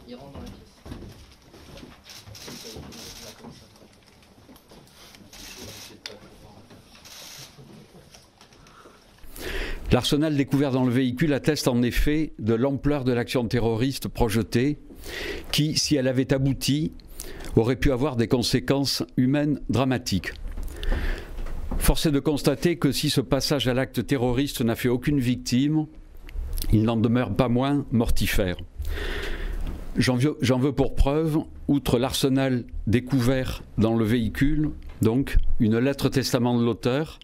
Il rentre dans la pièce. L'arsenal découvert dans le véhicule atteste en effet de l'ampleur de l'action terroriste projetée qui, si elle avait abouti, aurait pu avoir des conséquences humaines dramatiques. Force est de constater que si ce passage à l'acte terroriste n'a fait aucune victime, il n'en demeure pas moins mortifère. J'en veux pour preuve, outre l'arsenal découvert dans le véhicule, donc une lettre testament de l'auteur,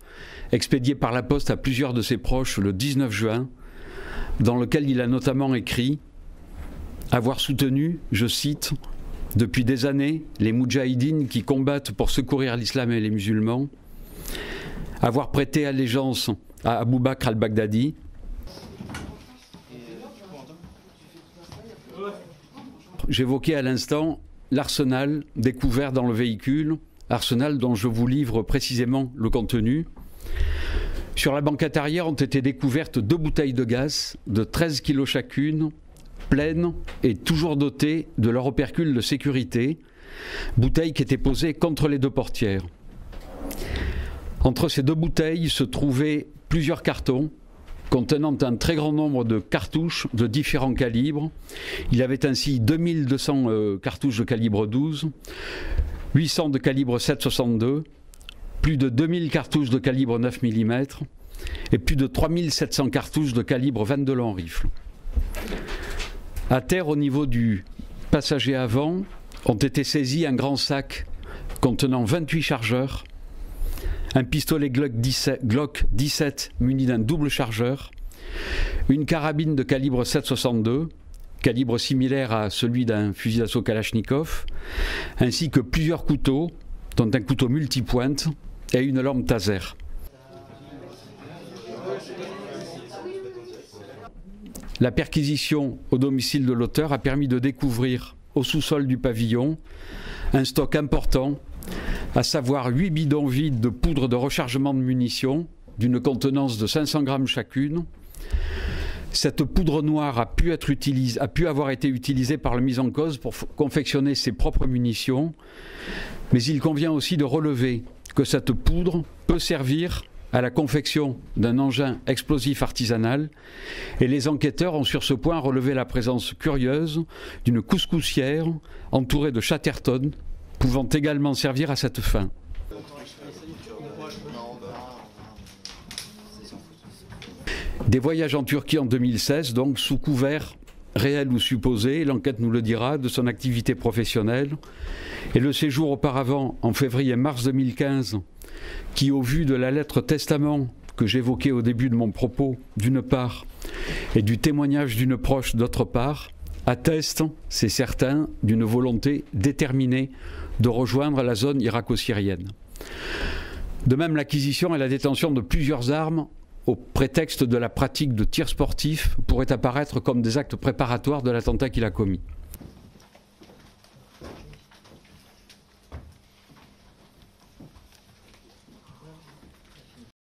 expédiée par la poste à plusieurs de ses proches le 19 juin, dans lequel il a notamment écrit avoir soutenu, je cite, « depuis des années, les moudjahidines qui combattent pour secourir l'islam et les musulmans, avoir prêté allégeance à Abou Bakr al-Baghdadi, j'évoquais à l'instant l'arsenal découvert dans le véhicule, arsenal dont je vous livre précisément le contenu. Sur la banquette arrière ont été découvertes 2 bouteilles de gaz de 13 kg chacune, pleines et toujours dotées de leur opercule de sécurité, bouteilles qui étaient posées contre les 2 portières. Entre ces 2 bouteilles se trouvaient plusieurs cartons contenant un très grand nombre de cartouches de différents calibres. Il y avait ainsi 2200 cartouches de calibre 12, 800 de calibre 7,62, plus de 2000 cartouches de calibre 9 mm et plus de 3700 cartouches de calibre 22 long rifle. À terre, au niveau du passager avant, ont été saisis un grand sac contenant 28 chargeurs, un pistolet Glock 17 muni d'un double chargeur, une carabine de calibre 7,62, calibre similaire à celui d'un fusil d'assaut Kalachnikov, ainsi que plusieurs couteaux, dont un couteau multipointe et une lampe taser. La perquisition au domicile de l'auteur a permis de découvrir au sous-sol du pavillon un stock important, à savoir 8 bidons vides de poudre de rechargement de munitions d'une contenance de 500 grammes chacune. Cette poudre noire a pu avoir été utilisée par le mis en cause pour confectionner ses propres munitions, mais il convient aussi de relever que cette poudre peut servir à la confection d'un engin explosif artisanal, et les enquêteurs ont sur ce point relevé la présence curieuse d'une couscoussière entourée de chatterton, pouvant également servir à cette fin. Des voyages en Turquie en 2016, donc sous couvert réel ou supposé, l'enquête nous le dira, de son activité professionnelle, et le séjour auparavant, en février-mars 2015, qui, au vu de la lettre testament que j'évoquais au début de mon propos, d'une part, et du témoignage d'une proche, d'autre part, atteste, c'est certain, d'une volonté déterminée de rejoindre la zone irako-syrienne. De même, l'acquisition et la détention de plusieurs armes au prétexte de la pratique de tirs sportifs pourraient apparaître comme des actes préparatoires de l'attentat qu'il a commis.